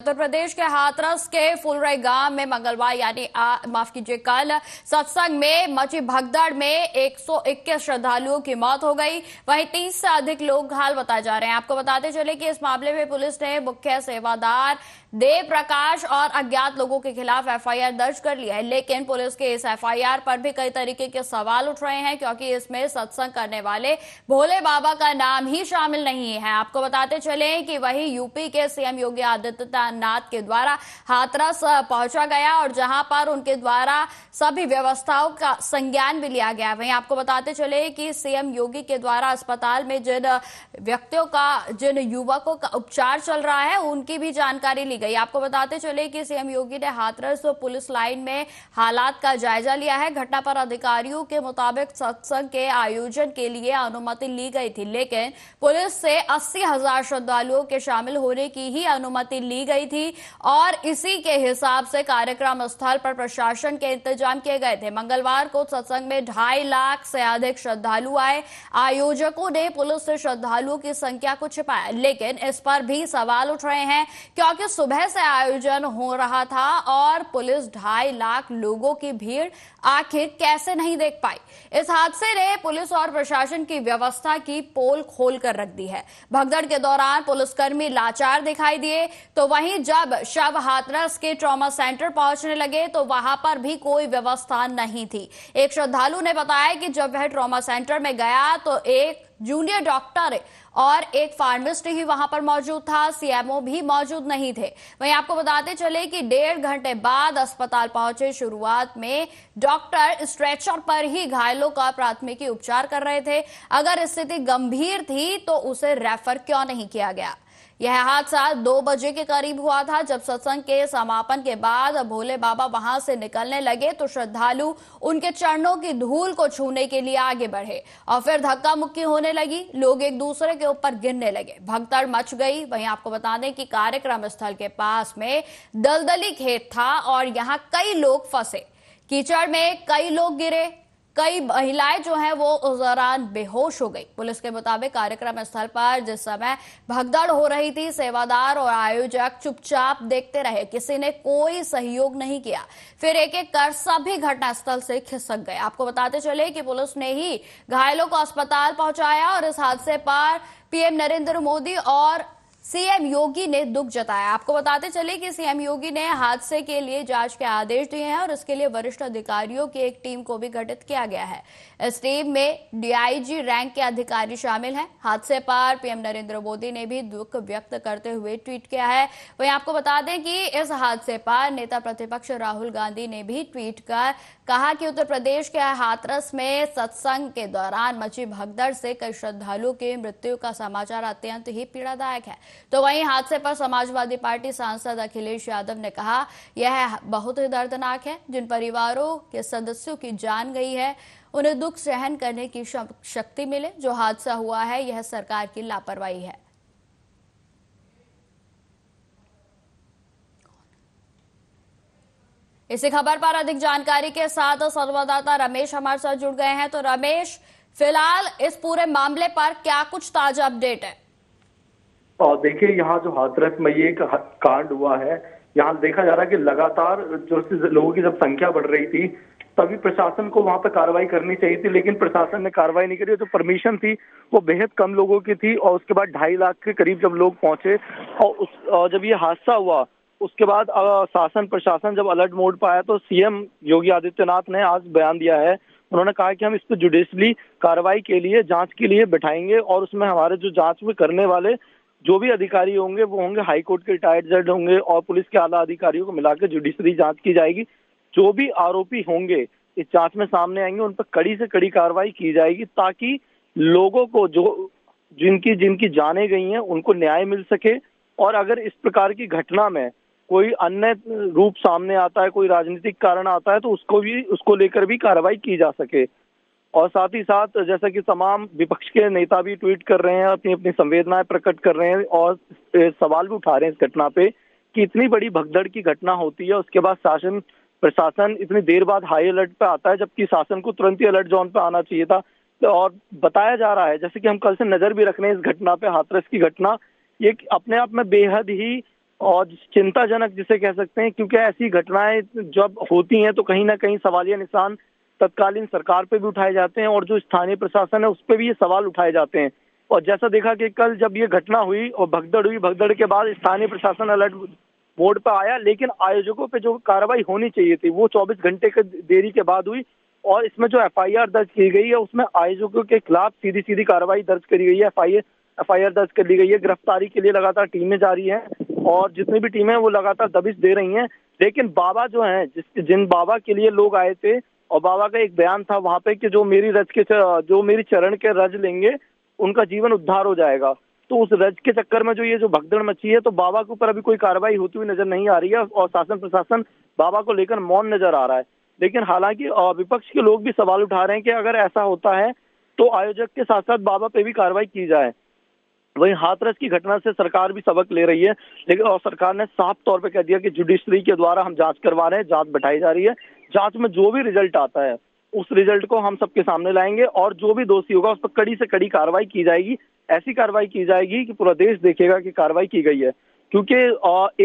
उत्तर प्रदेश के हाथरस के फुलरई गांव में मंगलवार यानी माफ कीजिए कल सत्संग में मची भगदड़ में 121 श्रद्धालुओं की मौत हो गई। वहीं 30 से अधिक लोग घायल बताए जा रहे हैं। आपको बताते चले कि इस मामले में पुलिस ने मुख्य सेवादार देव प्रकाश और अज्ञात लोगों के खिलाफ एफआईआर दर्ज कर लिया है, लेकिन पुलिस के इस एफआईआर पर भी कई तरीके के सवाल उठ रहे हैं क्योंकि इसमें सत्संग करने वाले भोले बाबा का नाम ही शामिल नहीं है। आपको बताते चले कि वही यूपी के सीएम योगी आदित्यनाथ के द्वारा हाथरस पहुंचा गया और जहां पर उनके द्वारा सभी व्यवस्थाओं का संज्ञान भी लिया गया। वहीं आपको बताते चले कि सीएम योगी के द्वारा अस्पताल में जिन युवकों का उपचार चल रहा है उनकी भी जानकारी ली गई। आपको बताते चले कि सीएम योगी ने हाथरस पुलिस लाइन में हालात का जायजा लिया है। घटना पर अधिकारियों के मुताबिक सत्संग के आयोजन के लिए अनुमति ली गई थी, लेकिन पुलिस से 80,000 श्रद्धालुओं के शामिल होने की ही अनुमति ली गई थी और इसी के हिसाब से कार्यक्रम स्थल पर प्रशासन के इंतजाम किए गए थे। मंगलवार को सत्संग में 2.5 लाख से अधिक श्रद्धालु आए। आयोजकों ने पुलिस से श्रद्धालुओं की संख्या को छिपाया, लेकिन इस पर भी सवाल उठ रहे हैं क्योंकि सुबह से आयोजन हो रहा था और पुलिस 2.5 लाख लोगों की भीड़ आखिर कैसे नहीं देख पाई। इस हादसे ने पुलिस और प्रशासन की व्यवस्था की पोल खोल कर रख दी है। भगदड़ के दौरान पुलिसकर्मी लाचार दिखाई दिए, तो वहीं जब शव हाथरस के ट्रॉमा सेंटर पहुंचने लगे तो वहां पर भी कोई व्यवस्था नहीं थी। एक श्रद्धालु ने बताया कि जब वह ट्रॉमा सेंटर में गया तो एक जूनियर डॉक्टर और एक फार्मासिस्ट ही वहां पर मौजूद था, सीएमओ भी मौजूद नहीं थे। वहीं आपको बताते चले कि 1.5 घंटे बाद अस्पताल पहुंचे। शुरुआत में डॉक्टर स्ट्रेचर पर ही घायलों का प्राथमिकी उपचार कर रहे थे। अगर स्थिति गंभीर थी तो उसे रेफर क्यों नहीं किया गया। यह हादसा 2 बजे के करीब हुआ था। जब सत्संग के समापन के बाद भोले बाबा वहां से निकलने लगे तो श्रद्धालु उनके चरणों की धूल को छूने के लिए आगे बढ़े और फिर धक्का मुक्की होने लगी। लोग एक दूसरे के ऊपर गिरने लगे, भगदड़ मच गई। वहीं आपको बता दें कि कार्यक्रम स्थल के पास में दलदली खेत था और यहां कई लोग फंसे। कीचड़ में कई लोग गिरे, कई महिलाएं जो हैं वो उस दौरान बेहोश हो गई। पुलिस के मुताबिक कार्यक्रम स्थल पर जिस समय भगदड़ हो रही थी, सेवादार और आयोजक चुपचाप देखते रहे, किसी ने कोई सहयोग नहीं किया। फिर एक एक कर सभी घटनास्थल से खिसक गए। आपको बताते चले कि पुलिस ने ही घायलों को अस्पताल पहुंचाया और इस हादसे पर पीएम नरेंद्र मोदी और सीएम योगी ने दुख जताया। आपको बताते चले कि सीएम योगी ने हादसे के लिए जांच के आदेश दिए हैं और इसके लिए वरिष्ठ अधिकारियों की एक टीम को भी गठित किया गया है। इस टीम में डीआईजी रैंक के अधिकारी शामिल हैं। हादसे पर पीएम नरेंद्र मोदी ने भी दुख व्यक्त करते हुए ट्वीट किया है। वहीं आपको बता दें कि इस हादसे पर नेता प्रतिपक्ष राहुल गांधी ने भी ट्वीट कर कहा कि उत्तर प्रदेश के हाथरस में सत्संग के दौरान मची भगदड़ से कई श्रद्धालुओं की मृत्यु का समाचार अत्यंत ही पीड़ादायक है। तो वहीं हादसे पर समाजवादी पार्टी सांसद अखिलेश यादव ने कहा, यह बहुत ही दर्दनाक है। जिन परिवारों के सदस्यों की जान गई है उन्हें दुख सहन करने की शक्ति मिले। जो हादसा हुआ है यह सरकार की लापरवाही है। इसी खबर पर अधिक जानकारी के साथ संवाददाता रमेश हमारे साथ जुड़ गए हैं। तो रमेश, फिलहाल इस पूरे मामले पर क्या कुछ ताजा अपडेट है? और देखिए, यहाँ जो हाथरस में ये कांड हुआ है, यहाँ देखा जा रहा है कि लगातार जो लोगों की जब संख्या बढ़ रही थी तभी प्रशासन को वहां पर कार्रवाई करनी चाहिए थी, लेकिन प्रशासन ने कार्रवाई नहीं करी। जो परमिशन थी वो बेहद कम लोगों की थी और उसके बाद 2.5 लाख के करीब जब लोग पहुंचे और जब ये हादसा हुआ उसके बाद शासन प्रशासन जब अलर्ट मोड पर आया तो सीएम योगी आदित्यनाथ ने आज बयान दिया है। उन्होंने कहा कि हम इस पर जुडिशली कार्रवाई के लिए जांच के लिए बैठाएंगे और उसमें हमारे जो जांच में करने वाले जो भी अधिकारी होंगे वो होंगे हाई कोर्ट के रिटायर्ड जज होंगे और पुलिस के आला अधिकारियों को मिलाकर जुडिशरी जांच की जाएगी। जो भी आरोपी होंगे इस जांच में सामने आएंगे उन पर कड़ी से कड़ी कार्रवाई की जाएगी ताकि लोगों को जो जिनकी जानें गई हैं उनको न्याय मिल सके। और अगर इस प्रकार की घटना में कोई अन्य रूप सामने आता है, कोई राजनीतिक कारण आता है तो उसको लेकर भी कार्रवाई की जा सके। और साथ ही साथ जैसा कि तमाम विपक्ष के नेता भी ट्वीट कर रहे हैं, अपनी अपनी संवेदनाएं प्रकट कर रहे हैं और सवाल भी उठा रहे हैं इस घटना पे कि इतनी बड़ी भगदड़ की घटना होती है उसके बाद प्रशासन इतनी देर बाद हाई अलर्ट पे आता है, जबकि शासन को तुरंत ही अलर्ट जोन पे आना चाहिए था। और बताया जा रहा है, जैसे कि हम कल से नजर भी रख रहे हैं इस घटना पे, हाथरस की घटना ये अपने आप में बेहद ही और चिंताजनक जिसे कह सकते हैं, क्योंकि ऐसी घटनाएं जब होती हैं तो कहीं ना कहीं सवालिया निशान तत्कालीन सरकार पे भी उठाए जाते हैं और जो स्थानीय प्रशासन है उस पे भी ये सवाल उठाए जाते हैं। और जैसा देखा कि कल जब ये घटना हुई और भगदड़ हुई, भगदड़ के बाद स्थानीय प्रशासन अलर्ट मोड पर आया, लेकिन आयोजकों पे जो कार्रवाई होनी चाहिए थी वो 24 घंटे के देरी के बाद हुई। और इसमें जो एफआईआर दर्ज की गई है उसमें आयोजकों के खिलाफ सीधी सीधी कार्रवाई दर्ज करी गई है, एफआईआर दर्ज कर ली गई है। गिरफ्तारी के लिए लगातार टीमें जारी हैं और जितनी भी टीमें वो लगातार दबिश दे रही हैं। लेकिन बाबा जो हैं, जिन बाबा के लिए लोग आए थे, और बाबा का एक बयान था वहां पे कि जो मेरी चरण के रज लेंगे उनका जीवन उद्धार हो जाएगा। तो उस रज के चक्कर में जो ये जो भगदड़ मची है, तो बाबा के ऊपर अभी कोई कार्रवाई होती हुई नजर नहीं आ रही है और शासन प्रशासन बाबा को लेकर मौन नजर आ रहा है। लेकिन हालांकि विपक्ष के लोग भी सवाल उठा रहे हैं कि अगर ऐसा होता है तो आयोजक के साथ साथ बाबा पे भी कार्रवाई की जाए। वहीं हाथरस की घटना से सरकार भी सबक ले रही है, लेकिन और सरकार ने साफ तौर पे कह दिया कि जुडिशरी के द्वारा हम जांच करवा रहे हैं, जांच बैठाई जा रही है। जांच में जो भी रिजल्ट आता है उस रिजल्ट को हम सबके सामने लाएंगे और जो भी दोषी होगा उस पर कड़ी से कड़ी कार्रवाई की जाएगी। ऐसी कार्रवाई की जाएगी कि पूरा देश देखेगा कि कार्रवाई की गई है। क्योंकि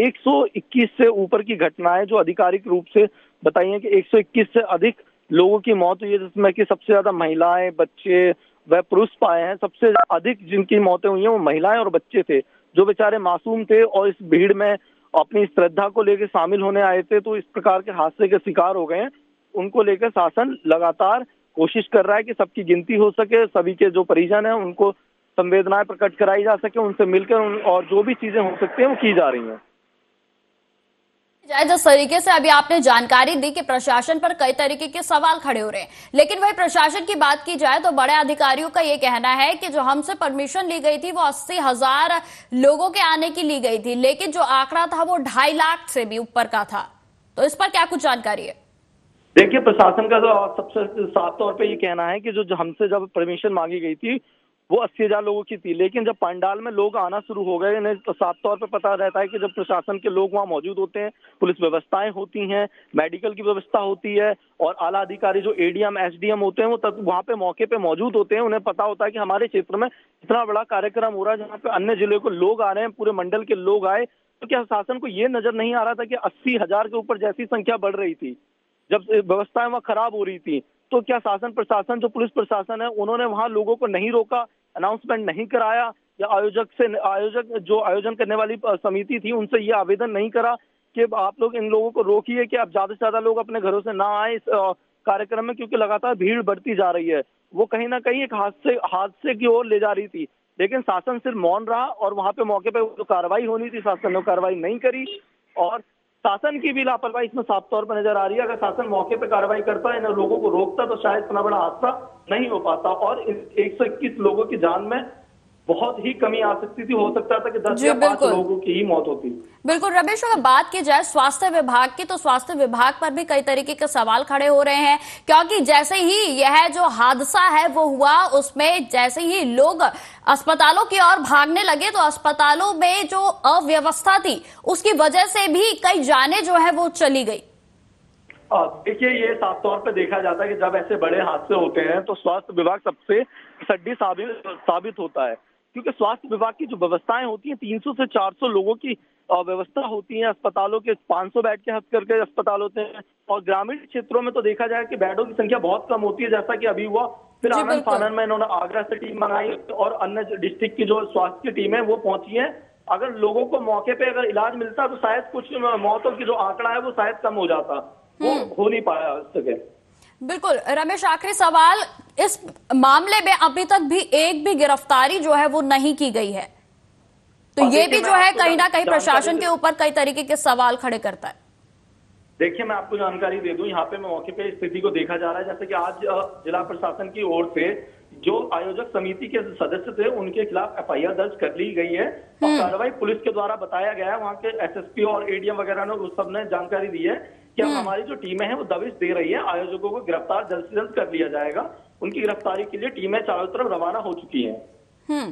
121 से ऊपर की घटनाएं जो आधिकारिक रूप से बताई हैं कि 121 से अधिक लोगों की मौत हुई है, जिसमें कि सबसे ज्यादा महिलाएं, बच्चे वह पुरुष पाए हैं। सबसे अधिक जिनकी मौतें हुई हैं वो महिलाएं और बच्चे थे, जो बेचारे मासूम थे और इस भीड़ में अपनी श्रद्धा को लेकर शामिल होने आए थे। तो इस प्रकार के हादसे के शिकार हो गए हैं। उनको लेकर शासन लगातार कोशिश कर रहा है कि सबकी गिनती हो सके, सभी के जो परिजन हैं उनको संवेदनाएं प्रकट कराई जा सके, उनसे मिलकर और जो भी चीजें हो सकती हैं वो की जा रही हैं। जिस तरीके से अभी आपने जानकारी दी कि प्रशासन पर कई तरीके के सवाल खड़े हो रहे हैं, लेकिन वही प्रशासन की बात की जाए तो बड़े अधिकारियों का ये कहना है कि जो हमसे परमिशन ली गई थी वो 80,000 लोगों के आने की ली गई थी, लेकिन जो आंकड़ा था वो 2.5 लाख से भी ऊपर का था। तो इस पर क्या कुछ जानकारी है? देखिए, प्रशासन का तो सबसे साफ तौर पे ये कहना है कि जो हमसे जब परमिशन मांगी गई थी वो 80,000 लोगों की थी, लेकिन जब पंडाल में लोग आना शुरू हो गए, इन्हें तो साफ तौर पे पता रहता है कि जब प्रशासन के लोग वहां मौजूद होते हैं, पुलिस व्यवस्थाएं होती हैं, मेडिकल की व्यवस्था होती है और आला अधिकारी जो एडीएम एसडीएम होते हैं वो तब वहां पे मौके पे मौजूद होते हैं। उन्हें पता होता है कि हमारे क्षेत्र में इतना बड़ा कार्यक्रम हो रहा है जहाँ पे अन्य जिले को लोग आ रहे हैं, पूरे मंडल के लोग आए। तो क्या शासन को ये नजर नहीं आ रहा था कि 80,000 के ऊपर जैसी संख्या बढ़ रही थी, जब व्यवस्थाएं वहां खराब हो रही थी, तो क्या शासन प्रशासन जो पुलिस प्रशासन है उन्होंने वहां लोगों को नहीं रोका, अनाउंसमेंट नहीं कराया, या आयोजक जो आयोजन करने वाली समिति थी उनसे ये आवेदन नहीं करा कि आप लोग इन लोगों को रोकिए कि अब ज्यादा से ज्यादा लोग अपने घरों से ना आए इस कार्यक्रम में, क्योंकि लगातार भीड़ बढ़ती जा रही है। वो कहीं ना कहीं एक हादसे की ओर ले जा रही थी, लेकिन शासन सिर्फ मौन रहा और वहां पे मौके पे जो कार्रवाई होनी थी शासन ने कार्रवाई नहीं करी। और शासन की भी लापरवाही इसमें साफ तौर पर नजर आ रही है। अगर शासन मौके पे कार्रवाई करता, इन लोगों को रोकता, तो शायद इतना बड़ा हादसा नहीं हो पाता और इस 121 लोगों की जान में बहुत ही कमी आ सकती थी। हो सकता था कि 10 या 5 लोगों की ही मौत होती। बिल्कुल रमेश, अगर बात की जाए स्वास्थ्य विभाग की, तो स्वास्थ्य विभाग पर भी कई तरीके के सवाल खड़े हो रहे हैं, क्योंकि जैसे ही यह जो हादसा है वो हुआ, उसमें जैसे ही लोग अस्पतालों की ओर भागने लगे तो अस्पतालों में जो अव्यवस्था थी उसकी वजह से भी कई जानें जो है वो चली गई। देखिए, ये साफ तौर पे देखा जाता है कि जब ऐसे बड़े हादसे होते हैं तो स्वास्थ्य विभाग सबसे सड्डी साबित होता है, क्योंकि स्वास्थ्य विभाग की जो व्यवस्थाएं होती हैं 300 से 400 लोगों की व्यवस्था होती है। अस्पतालों के 500 बेड के हद करके अस्पताल होते हैं और ग्रामीण क्षेत्रों में तो देखा जाए कि बेडों की संख्या बहुत कम होती है, जैसा कि अभी हुआ। फिर आनंद फानन में इन्होंने आगरा से टीम मंगाई और अन्य डिस्ट्रिक्ट की जो स्वास्थ्य की टीम है वो पहुंची है। अगर लोगों को मौके पे अगर इलाज मिलता तो शायद कुछ मौतों की जो आंकड़ा है वो शायद कम हो जाता, वो हो नहीं पाया सके। बिल्कुल रमेश, आखिरी सवाल, इस मामले में अभी तक भी एक भी गिरफ्तारी जो है वो नहीं की गई है, तो ये भी जो है कहीं ना कहीं प्रशासन के ऊपर कई तरीके के सवाल खड़े करता है। देखिए, मैं आपको जानकारी दे दूं, यहाँ पे मैं मौके पे स्थिति को देखा जा रहा है। जैसे कि आज जिला प्रशासन की ओर से जो आयोजक समिति के सदस्य थे उनके खिलाफ एफआईआर दर्ज कर ली गई है और कार्रवाई पुलिस के द्वारा बताया गया है। वहाँ के एसएसपी और एडीएम वगैरह ने उस सबने जानकारी दी है कि हमारी जो टीमें हैं वो दबिश दे रही है, आयोजकों को गिरफ्तार जल्द से जल्द कर लिया जाएगा। उनकी गिरफ्तारी के लिए टीमें चारों तरफ रवाना हो चुकी हैं।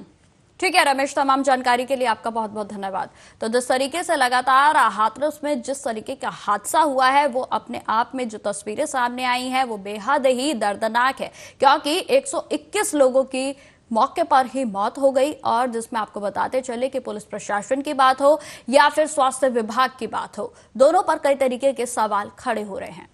ठीक है रमेश, तमाम जानकारी के लिए आपका बहुत बहुत धन्यवाद। तो जिस तरीके से लगातार हाथरस में जिस तरीके का हादसा हुआ है वो अपने आप में जो तस्वीरें सामने आई हैं वो बेहद ही दर्दनाक है, क्योंकि 121 लोगों की मौके पर ही मौत हो गई, और जिसमें आपको बताते चले कि पुलिस प्रशासन की बात हो या फिर स्वास्थ्य विभाग की बात हो, दोनों पर कई तरीके के सवाल खड़े हो रहे हैं।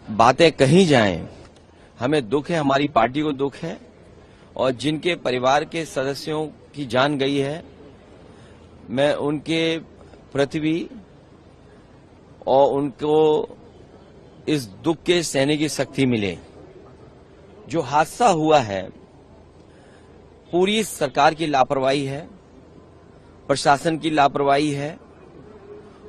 बातें कहीं जाएं, हमें दुख है, हमारी पार्टी को दुख है, और जिनके परिवार के सदस्यों की जान गई है, मैं उनके प्रति भी और उनको इस दुख के सहने की शक्ति मिले। जो हादसा हुआ है पूरी सरकार की लापरवाही है, प्रशासन की लापरवाही है,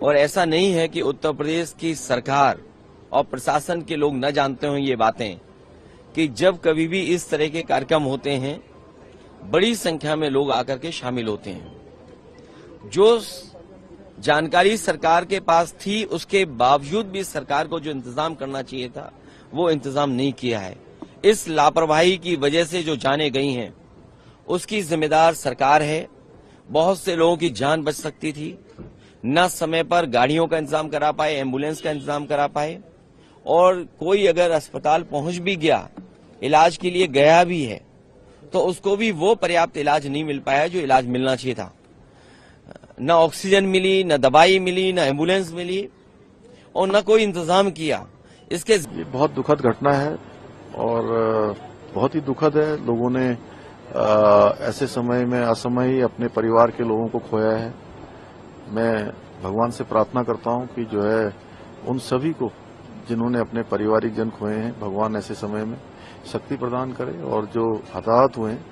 और ऐसा नहीं है कि उत्तर प्रदेश की सरकार और प्रशासन के लोग न जानते हों ये बातें कि जब कभी भी इस तरह के कार्यक्रम होते हैं बड़ी संख्या में लोग आकर के शामिल होते हैं। जो जानकारी सरकार के पास थी उसके बावजूद भी सरकार को जो इंतजाम करना चाहिए था वो इंतजाम नहीं किया है। इस लापरवाही की वजह से जो जानें गई हैं उसकी जिम्मेदार सरकार है। बहुत से लोगों की जान बच सकती थी, न समय पर गाड़ियों का इंतजाम करा पाए, एम्बुलेंस का इंतजाम करा पाए, और कोई अगर अस्पताल पहुंच भी गया, इलाज के लिए गया भी है, तो उसको भी वो पर्याप्त इलाज नहीं मिल पाया जो इलाज मिलना चाहिए था। न ऑक्सीजन मिली, न दवाई मिली, न एम्बुलेंस मिली, और न कोई इंतजाम किया। इसके ये बहुत दुखद घटना है और बहुत ही दुखद है। लोगों ने ऐसे समय में असमय ही अपने परिवार के लोगों को खोया है। मैं भगवान से प्रार्थना करता हूं कि जो है उन सभी को जिन्होंने अपने पारिवारिक जन खोए हैं, भगवान ऐसे समय में शक्ति प्रदान करे, और जो हताहत हुए हैं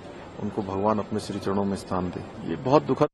उनको भगवान अपने श्री चरणों में स्थान दे। ये बहुत दुखद।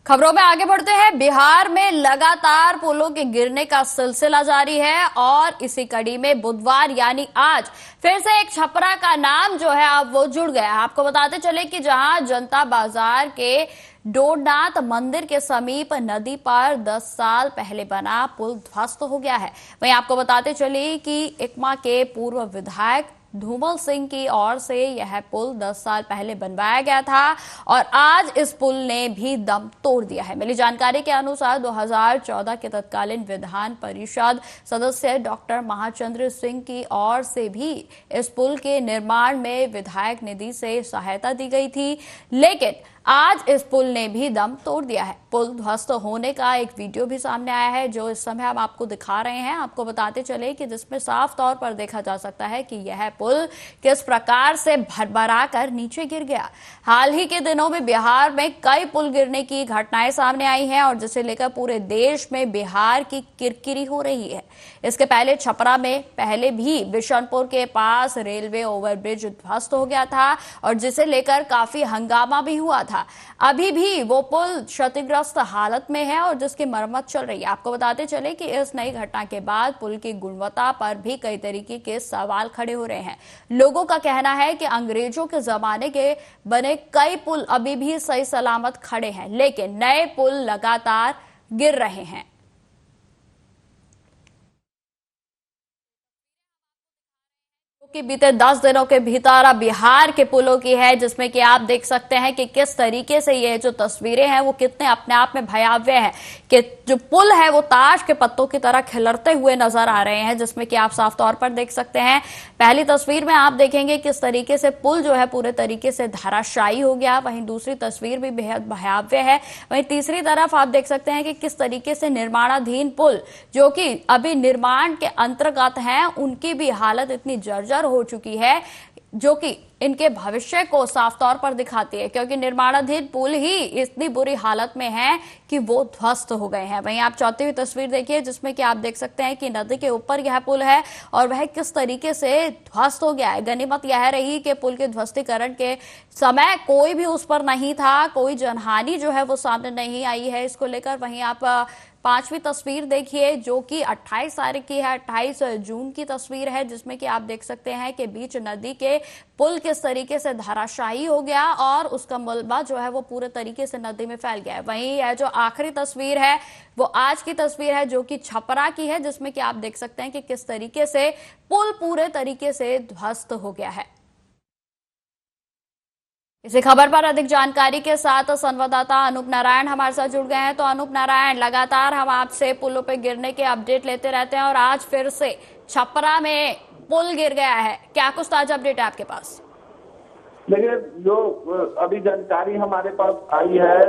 खबरों में आगे बढ़ते हैं। बिहार में लगातार पुलों के गिरने का सिलसिला जारी है, और इसी कड़ी में बुधवार यानी आज फिर से एक छपरा का नाम जो है अब वो जुड़ गया है। आपको बताते चले कि जहां जनता बाजार के डोरनाथ मंदिर के समीप नदी पर 10 साल पहले बना पुल ध्वस्त हो गया है, वहीं आपको बताते चले कि इकमा के पूर्व विधायक धूमल सिंह की ओर से यह पुल 10 साल पहले बनवाया गया था, और आज इस पुल ने भी दम तोड़ दिया है। मिली जानकारी के अनुसार 2014 के तत्कालीन विधान परिषद सदस्य डॉक्टर महाचंद्र सिंह की ओर से भी इस पुल के निर्माण में विधायक निधि से सहायता दी गई थी, लेकिन आज इस पुल ने भी दम तोड़ दिया है। पुल ध्वस्त होने का एक वीडियो भी सामने आया है जो इस समय हम आपको दिखा रहे हैं। आपको बताते चले कि जिसमें साफ तौर पर देखा जा सकता है कि यह पुल किस प्रकार से भरभरा कर नीचे गिर गया। हाल ही के दिनों में बिहार में कई पुल गिरने की घटनाएं सामने आई हैं, और जिसे लेकर पूरे देश में बिहार की किरकिरी हो रही है। इसके पहले छपरा में पहले भी बिशनपुर के पास रेलवे ओवरब्रिज ध्वस्त हो गया था, और जिसे लेकर काफी हंगामा भी हुआ था। अभी भी वो पुल क्षतिग्रस्त हालत में है और जिसकी मरम्मत चल रही है। आपको बताते चले कि इस नई घटना के बाद पुल की गुणवत्ता पर भी कई तरीके के सवाल खड़े हो रहे हैं। लोगों का कहना है कि अंग्रेजों के जमाने के बने कई पुल अभी भी सही सलामत खड़े हैं, लेकिन नए पुल लगातार गिर रहे हैं। कि बीते 10 दिनों के भीतर बिहार के पुलों की है, जिसमें कि आप देख सकते हैं कि किस तरीके से ये जो तस्वीरें हैं वो कितने अपने आप में भयावह हैं, कि जो पुल है वो ताश के पत्तों की तरह खिलरते हुए नजर आ रहे हैं, जिसमें कि आप साफ तौर पर देख सकते हैं। पहली तस्वीर में आप देखेंगे किस तरीके से पुल जो है पूरे तरीके से धराशायी हो गया, वहीं दूसरी तस्वीर भी बेहद भयावह है। वहीं तीसरी तरफ आप देख सकते हैं कि किस तरीके से निर्माणाधीन पुल जो कि अभी निर्माण के अंतर्गत हैं उनकी भी हालत इतनी जर्जर हो चुकी है, जो कि इनके भविष्य को साफ तौर पर दिखाती है, क्योंकि निर्माणाधीन पुल ही इतनी बुरी हालत में है कि वो ध्वस्त हो गए हैं। वहीं आप चौथी तस्वीर देखिए, जिसमें कि आप देख सकते हैं कि नदी के ऊपर यह पुल है और वह किस तरीके से ध्वस्त हो गया है। गनीमत यह रही कि पुल के ध्वस्तीकरण के समय कोई भी उस पर नहीं था, कोई जनहानि जो है वो सामने नहीं आई है इसको लेकर। वहीं आप पांचवी तस्वीर देखिए, जो कि 28 तारीख की है, 28 जून की तस्वीर है, जिसमें कि आप देख सकते हैं कि बीच नदी के पुल किस तरीके से धराशायी हो गया और उसका मलबा जो है वो पूरे तरीके से नदी में फैल गया है। वहीं यह जो आखिरी तस्वीर है वो आज की तस्वीर है, जो कि छपरा की है, जिसमें कि आप देख सकते हैं कि किस तरीके से पुल पूरे तरीके से ध्वस्त हो गया है। इसी खबर पर अधिक जानकारी के साथ संवाददाता अनूप नारायण हमारे साथ जुड़ गए हैं। तो अनूप नारायण, लगातार हम आपसे पुलों पे गिरने के अपडेट लेते रहते हैं और आज फिर से छपरा में पुल गिर गया है, क्या कुछ ताजा अपडेट है आपके पास? देखिए, जो अभी जानकारी हमारे पास आई है,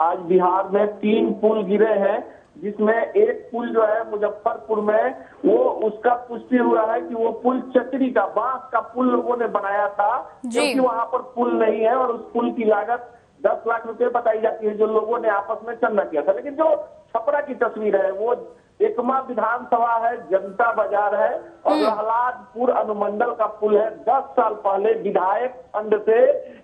आज बिहार में 3 पुल गिरे हैं, जिसमें एक पुल जो है मुजफ्फरपुर में, वो उसका पुष्टि हुआ है कि वो पुल चक्री का, बांस का पुल लोगों ने बनाया था, क्योंकि वहां पर पुल नहीं है और उस पुल की लागत 10 लाख रुपए बताई जाती है, जो लोगों ने आपस में चंदा किया था। लेकिन जो छपरा की तस्वीर है वो एकमा विधानसभा है, जनता बाजार है और प्रहलादपुर अनुमंडल का पुल है। 10 साल पहले विधायक फंड से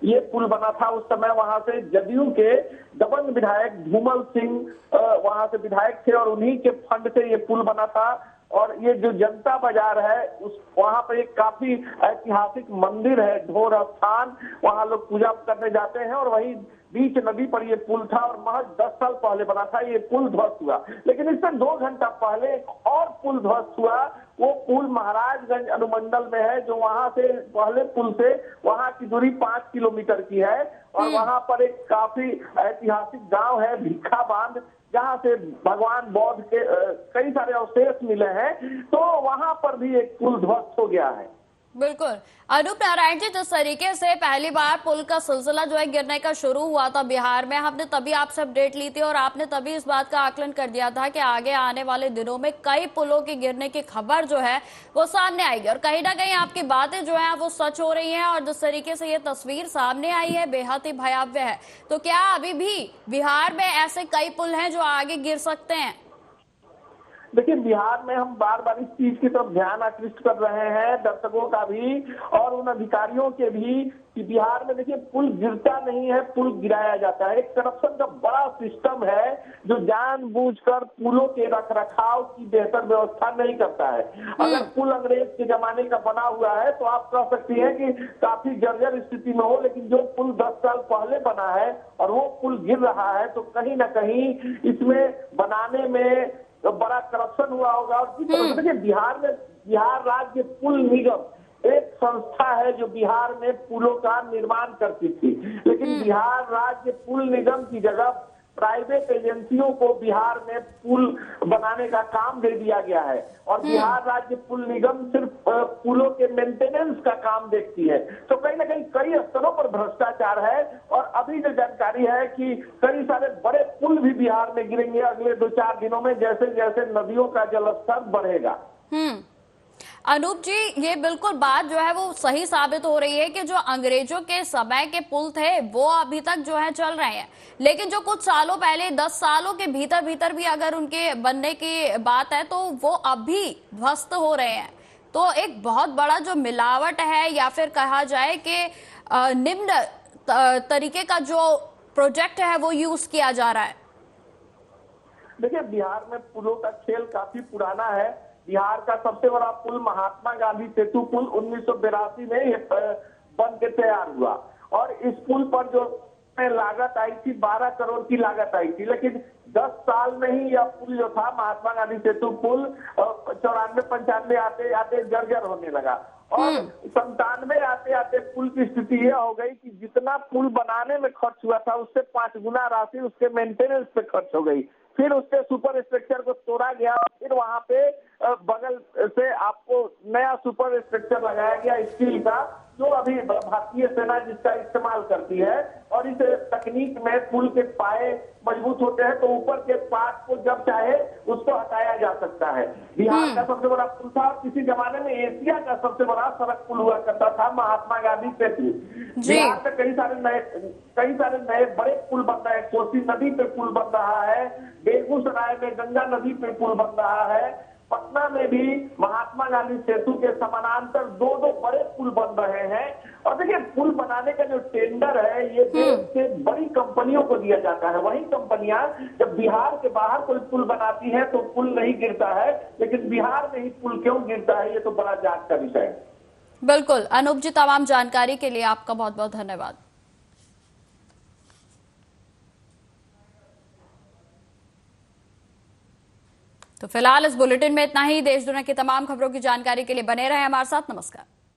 ये पुल बना था। उस समय वहां से जदयू के दबंग विधायक धूमल सिंह वहां से विधायक थे और उन्हीं के फंड से ये पुल बना था। और ये जो जनता बाजार है, उस वहां पर एक काफी ऐतिहासिक मंदिर है, ढोर स्थान, वहां लोग पूजा करने जाते हैं और वही बीच नदी पर ये पुल था और महज 10 साल पहले बना था। ये पुल ध्वस्त हुआ, लेकिन इससे 2 घंटा पहले एक और पुल ध्वस्त हुआ। वो पुल महाराजगंज अनुमंडल में है, जो वहां से पहले पुल से वहां की दूरी 5 किलोमीटर की है और वहां पर एक काफी ऐतिहासिक गांव है भिक्खा बांध, जहां से भगवान बौद्ध के कई सारे अवशेष मिले हैं। तो वहां पर भी एक पुल ध्वस्त हो गया है। बिल्कुल अनूप नारायण जी, जिस तरीके से पहली बार पुल का सिलसिला जो है गिरने का शुरू हुआ था बिहार में, हमने तभी आपसे अपडेट ली थी और आपने तभी इस बात का आकलन कर दिया था कि आगे आने वाले दिनों में कई पुलों के गिरने की खबर जो है वो सामने आएगी और कहीं ना कहीं आपकी बातें जो है वो सच हो रही हैं और जिस तरीके से ये तस्वीर सामने आई है बेहद ही भयावह है। तो क्या अभी भी बिहार में ऐसे कई पुल हैं जो आगे गिर सकते हैं? देखिए, बिहार में हम बार बार इस चीज की तरफ ध्यान आकृष्ट कर रहे हैं, दर्शकों का भी और उन अधिकारियों के भी, कि बिहार में देखिए पुल गिरता नहीं है, पुल गिराया जाता है। एक करप्शन का बड़ा सिस्टम है जो जानबूझकर पुलों के रखरखाव की बेहतर व्यवस्था नहीं करता है। अगर पुल अंग्रेज के जमाने का बना हुआ है तो आप कह सकती हैं कि काफी जर्जर स्थिति में हो, लेकिन जो पुल 10 साल पहले बना है और वो पुल गिर रहा है, तो कहीं ना कहीं इसमें बनाने में तो बड़ा करप्शन हुआ होगा। और देखिए, बिहार में बिहार राज्य पुल निगम एक संस्था है जो बिहार में पुलों का निर्माण करती थी, लेकिन बिहार राज्य पुल निगम की जगह प्राइवेट एजेंसियों को बिहार में पुल बनाने का काम दे दिया गया है और बिहार राज्य पुल निगम सिर्फ पुलों के मेंटेनेंस का काम देखती है। तो कहीं ना कहीं कई स्तरों पर भ्रष्टाचार है और अभी जो जानकारी है कि कई सारे बड़े पुल भी बिहार में गिरेंगे अगले 2-4 दिनों में, जैसे जैसे नदियों का जलस्तर बढ़ेगा। अनूप जी, ये बिल्कुल बात जो है वो सही साबित हो रही है कि जो अंग्रेजों के समय के पुल थे वो अभी तक जो है चल रहे हैं, लेकिन जो कुछ सालों पहले 10 सालों के भीतर भी अगर उनके बनने की बात है तो वो अभी ध्वस्त हो रहे हैं। तो एक बहुत बड़ा जो मिलावट है या फिर कहा जाए कि निम्न तरीके का जो प्रोजेक्ट है वो यूज किया जा रहा है। देखिए, बिहार में पुलों का खेल काफी पुराना है। बिहार का सबसे बड़ा पुल महात्मा गांधी सेतु पुल 1982 में बन के तैयार हुआ और इस पुल पर जो लागत आई थी 12 करोड़ की लागत आई थी, लेकिन 10 साल में ही यह पुल जो था महात्मा गांधी सेतु पुल 94-95 आते आते जर्जर होने लगा और 97 आते आते पुल की स्थिति यह हो गई कि जितना पुल बनाने में खर्च हुआ था उससे 5 गुना राशि उसके मेंटेनेंस पे खर्च हो गई। फिर उसके सुपर स्ट्रक्चर को तोड़ा गया, फिर वहां पे बगल से आपको नया सुपर स्ट्रक्चर लगाया गया स्टील का, जो अभी भारतीय सेना जिसका इस्तेमाल करती है और इस तकनीक में पुल के पाए मजबूत मजबूत होते हैं तो ऊपर के पार्ट को जब चाहे उसको हटाया जा सकता है। बिहार का सबसे बड़ा पुल था, किसी जमाने में एशिया का सबसे बड़ा सड़क पुल हुआ करता था, महात्मा गांधी सेतु। बिहार में कई सारे नए बड़े पुल बन रहे हैं। कोसी नदी पे पुल बन रहा है, बेगूसराय में गंगा नदी पे पुल बन रहा है, पटना में भी महात्मा गांधी सेतु के समानांतर दो बड़े पुल बन रहे हैं। और देखिए, पुल बनाने का जो टेंडर है ये देश से बड़ी कंपनियों को दिया जाता है। वही कंपनियां जब बिहार के बाहर कोई पुल बनाती है तो पुल नहीं गिरता है, लेकिन बिहार में ही पुल क्यों गिरता है, ये तो बड़ा जांच का विषय है। बिल्कुल अनूप जी, तमाम जानकारी के लिए आपका बहुत बहुत धन्यवाद। तो फिलहाल इस बुलेटिन में इतना ही। देश दुनिया की तमाम खबरों की जानकारी के लिए बने रहे हमारे साथ। नमस्कार।